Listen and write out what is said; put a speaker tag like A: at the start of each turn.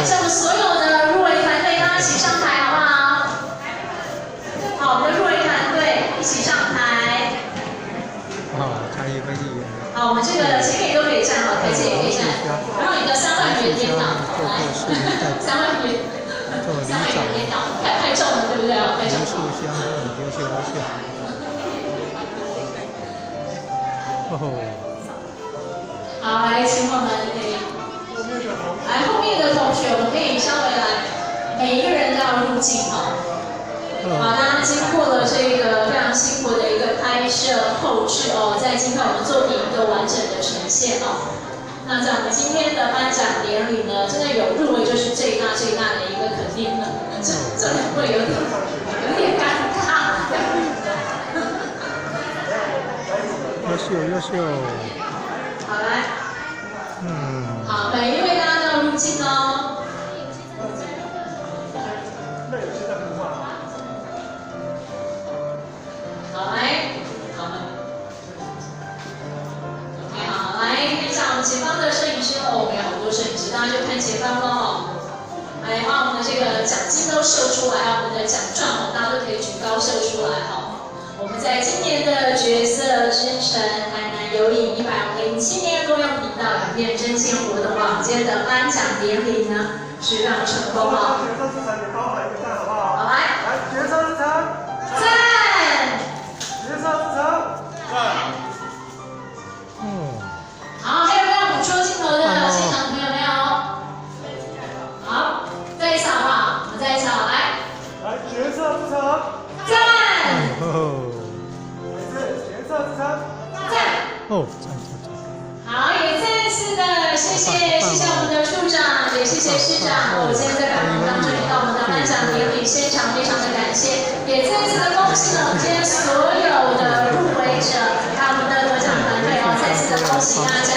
A: 向我们所有的入围团队大家一起上台，好不好？好，我们的入围团队一起上台。
B: 差异非常远。
A: 好，我们这个前面也都可以站，好，台前也可以站。然后你的3万元颠倒，来，3万元，3万元颠倒，太重了，对不对？太重。
B: 优秀，优秀。
A: 好，来，请我们来后面的同学，我们可以稍微来，每一个人都要入镜哦。好，大家经过了这个非常辛苦的一个拍摄后置哦，在今天我们作品一个完整的呈现哦。那在我们今天的颁奖典礼呢，真的有入围就是最大的一个肯定了，这会有点尴尬。
B: 优秀。
A: 好，来。好，每一位大家都要入镜哦。好，来，好。OK， 好，来看一下我们前方的摄影师哦，我们有好多摄影师，大家就看前方喽。来，把我们的这个奖金都秀出来，我们的奖状哦，大家都可以举高秀出来哦。我们在今年的角色之城台南有影107年公用频道影片征件活动网间的颁奖典礼呢是非常成功哦。好，来，
C: 决策之城，
A: 赞，
C: 决策之城，
A: 好，还有没有捕捉镜头的现场朋友没有？好，再一次好不好？我们再一次好，来，
C: 决策之城，
A: 赞，
C: 决策之城，
A: 赞。好，也再次的谢谢我们的处长，也谢谢市长，我今天在百忙当中也到我们的颁奖典礼现场，非常的感谢，也再次的恭喜了我们今天所有的入围者，还有我们的得奖团队哦，再次的恭喜大家。